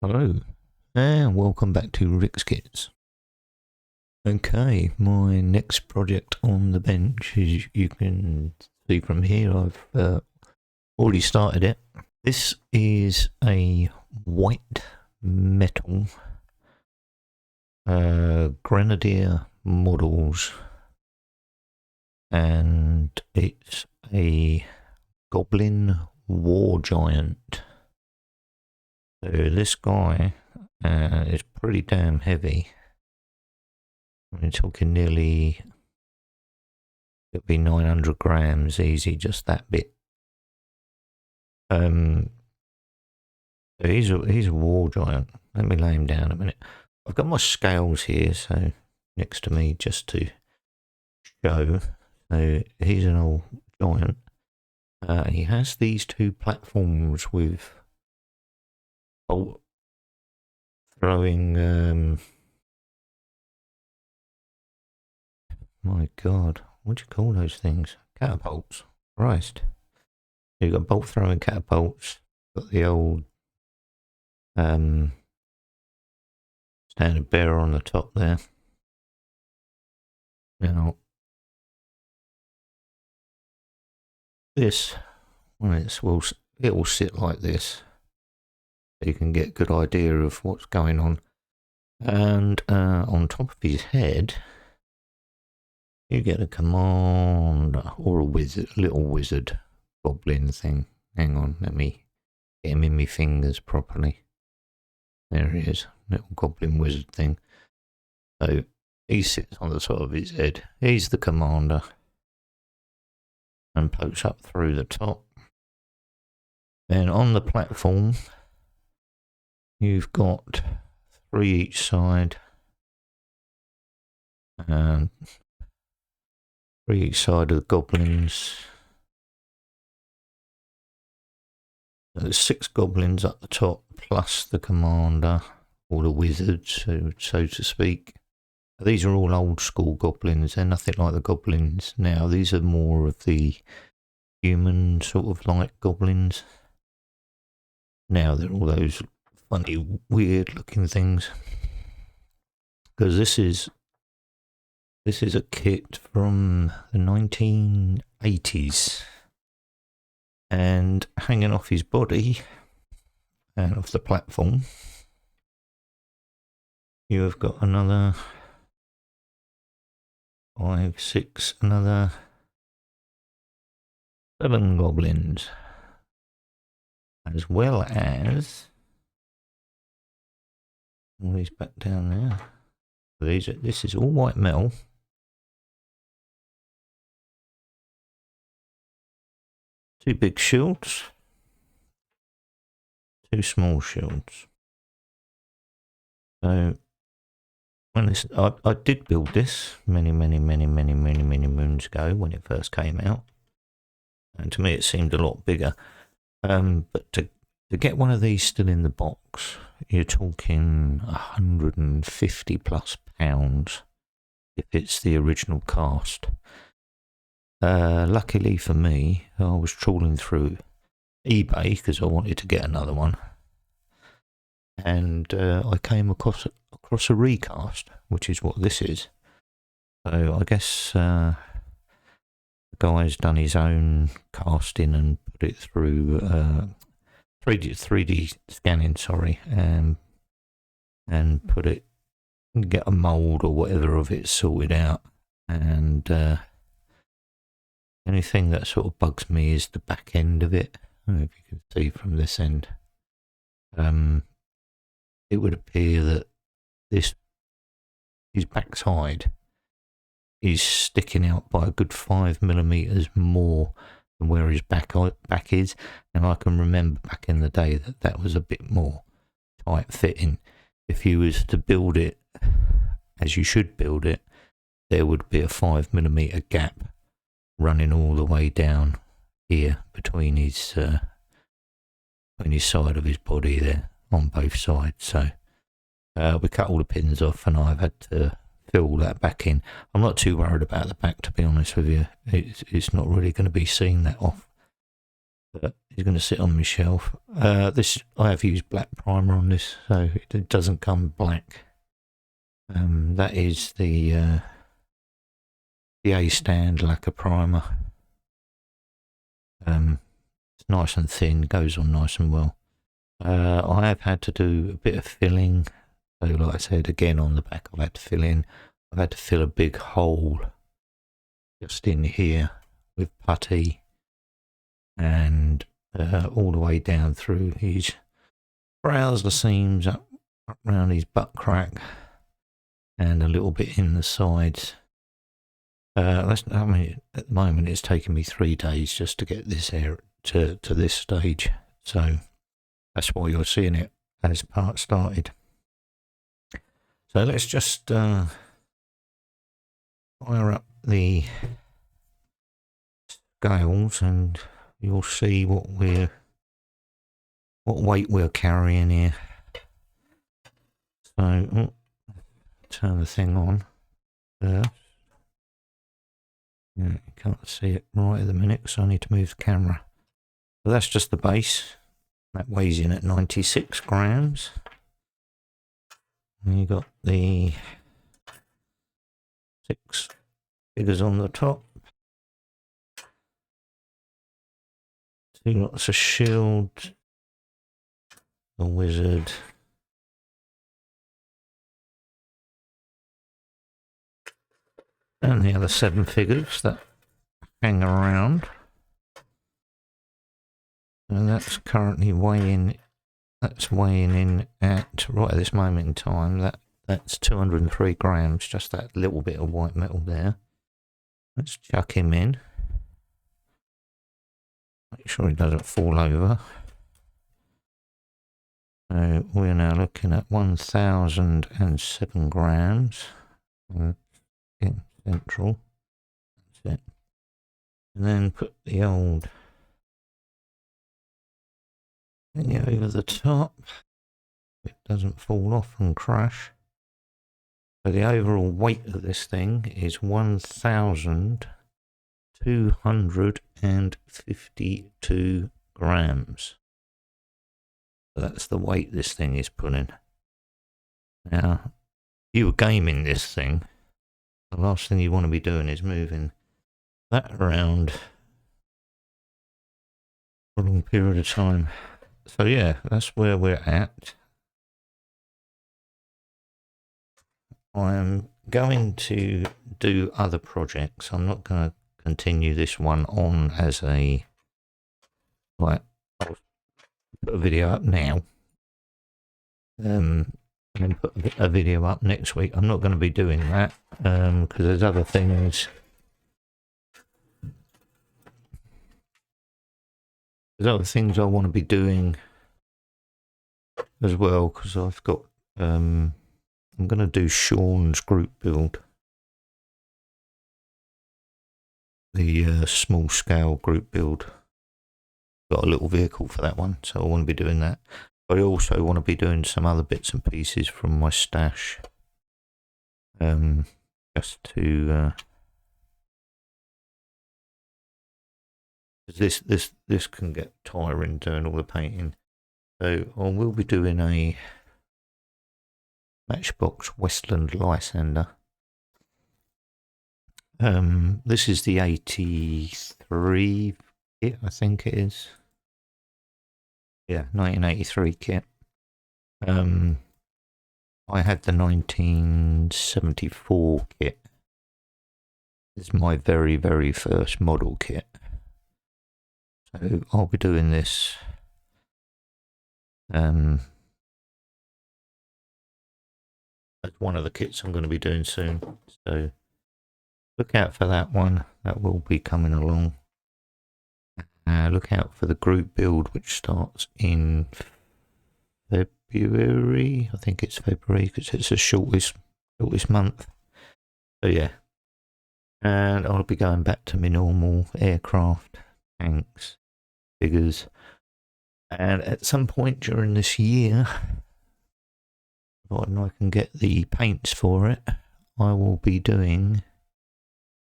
Hello, and welcome back to Rick's Kits. Okay, my next project on the bench, as you can see from here, I've already started it. This is a white metal Grenadier Models, and it's a Goblin War Giant. So this guy is pretty damn heavy. We're talking nearly, it'll be 900 grams easy, just that bit. So he's a war giant. Let me lay him down a minute. I've got my scales here, so next to me just to show. So he's an old giant. He has these two platforms with bolt throwing. My God, what do you call those things? Catapults. Christ. You've got bolt throwing catapults. Got the old standard bearer on the top there. Now, this, when it will sit like this. So you can get a good idea of what's going on. And on top of his head, you get a commander or a wizard, little wizard goblin thing. Hang on, let me get him in my fingers properly. There he is, little goblin wizard thing. So he sits on the top of his head. He's the commander and pokes up through the top. Then on the platform, you've got 3 each side. And 3 each side of the goblins. So there's 6 goblins at the top, plus the commander, or the wizard, so to speak. These are all old school goblins. They're nothing like the goblins now. These are more of the human sort of like goblins. Now they're all those funny, weird looking things. Because this is a kit from the 1980s. And hanging off his body and off the platform, you have got another 5, 6, another 7 goblins. As well as all these back down there. This is all white metal. Two big shields, 2 small shields. So when I did build this many moons ago when it first came out, and to me it seemed a lot bigger. But to get one of these still in the box, you're talking 150 plus pounds if it's the original cast. Luckily for me, I was trawling through eBay because I wanted to get another one, and I came across a recast, which is what this is. So I guess the guy's done his own casting and put it through 3D scanning, and put it, get a mould or whatever of it sorted out. And the only thing that sort of bugs me is the back end of it. I don't know if you can see from this end. It would appear that his backside is sticking out by a good 5mm more than where his back is. And I can remember back in the day that was a bit more tight fitting. If you was to build it as you should build it, there would be a 5mm gap running all the way down here between his side of his body there on both sides. So we cut all the pins off, and I've had to fill that back in. I'm not too worried about the back, to be honest with you. It's not really going to be seen that but he's going to sit on my shelf. This I have used black primer on this, so it doesn't come black. That is the A stand lacquer primer. It's nice and thin, goes on nice and well. I have had to do a bit of filling. So like I said, again on the back I've had to fill in. I've had to fill a big hole just in here with putty, and all the way down through his trouser seams, up around his butt crack, and a little bit in the sides. I mean, at the moment it's taken me 3 days just to get this air to this stage, so that's why you're seeing it as part started. So let's just fire up the scales and you'll see what weight we're carrying here. So turn the thing on first. Yeah, you can't see it right at the minute because I need to move the camera. So that's just the base. That weighs in at 96 grams. And you got the 6 figures on the top. 2 lots of shield. The wizard. And the other 7 figures that hang around. And that's currently weighing in at, right at this moment in time, that's 203 grams, just that little bit of white metal there. Let's chuck him in. Make sure he doesn't fall over. So we're now looking at 1,007 grams. In central. That's it. And then put the old thing over the top. It doesn't fall off and crash. So the overall weight of this thing is 1,252 grams. So that's the weight this thing is pulling. Now, if you were gaming this thing, the last thing you want to be doing is moving that around for a long period of time. So yeah, that's where we're at. I'm going to do other projects. I'm not going to continue this one on as a, like, I'll put a video up now. And put a video up next week. I'm not going to be doing that because there's other things. There's other things I want to be doing as well, because I've got. I'm going to do Sean's group build, the small scale group build. Got a little vehicle for that one, so I want to be doing that. I also want to be doing some other bits and pieces from my stash, just to this can get tiring doing all the painting. So I will be doing a Matchbox Westland Lysander. This is the 83 kit, I think it is. Yeah, 1983 kit. I had the 1974 kit. This is my very, very first model kit. So I'll be doing this as one of the kits I'm going to be doing soon. So look out for that one. That will be coming along. Look out for the group build, which starts in February. I think it's February because it's the shortest month. So yeah, and I'll be going back to my normal aircraft, tanks, figures, and at some point during this year, provided I can get the paints for it, I will be doing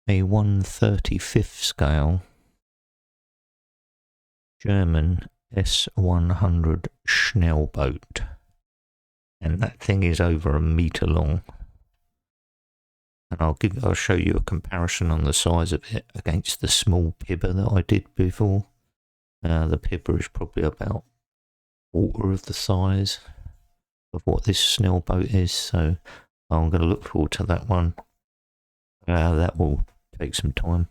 a 1/35 scale German S100 Schnellboat, and that thing is over a metre long. And I'll show you a comparison on the size of it against the small Pibber that I did before. The Pibber is probably about a quarter of the size of what this Schnellboat is, so I'm going to look forward to that one. That will take some time.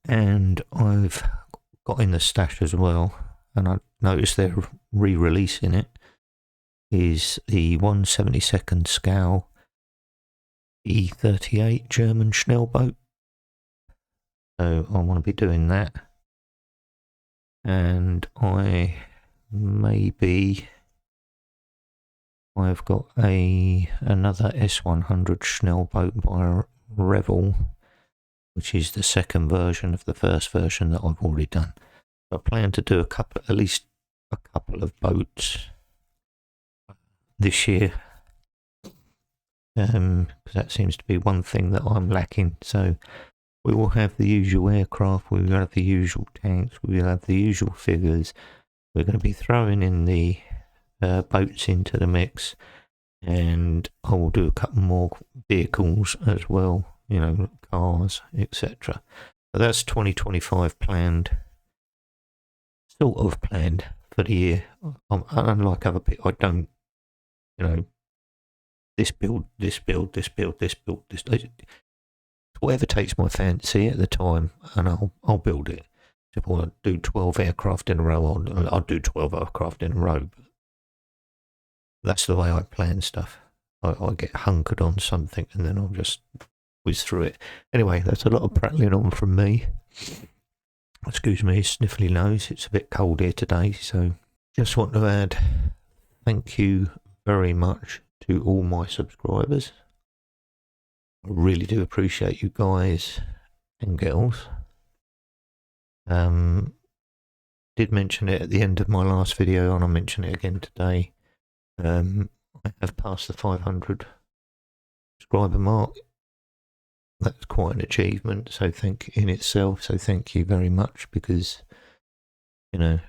And I've got in the stash as well, and I noticed they're re-releasing it, is the 1/72 scale E38 German Schnellboat. So I want to be doing that. And I've got another S100 Schnellboat by Revel, which is the second version of the first version that I've already done. So I plan to do at least a couple of boats this year, because that seems to be one thing that I'm lacking. So we will have the usual aircraft, we will have the usual tanks, we will have the usual figures. We're going to be throwing in the boats into the mix, and I will do a couple more vehicles as well, you know, cars, etc. But that's 2025 planned, sort of planned for the year. Unlike other people, I don't, you know, this build, whatever takes my fancy at the time, and I'll build it. If I want to do 12 aircraft in a row, I'll do 12 aircraft in a row. That's the way I plan stuff. I get hunkered on something and then I'll just whiz through it. Anyway, that's a lot of prattling on from me. Excuse me, sniffly nose. It's a bit cold here today, so just want to add thank you very much to all my subscribers. I really do appreciate you guys and girls. Did mention it at the end of my last video, and I'll mention it again today. I have passed the 500 subscriber mark. That's quite an achievement, so thank you very much, because, you know,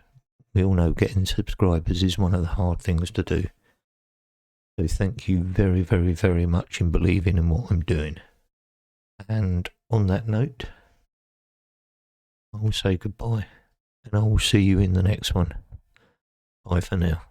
we all know getting subscribers is one of the hard things to do. So thank you very, very, very much in believing in what I'm doing. And on that note, I will say goodbye, and I will see you in the next one. Bye for now.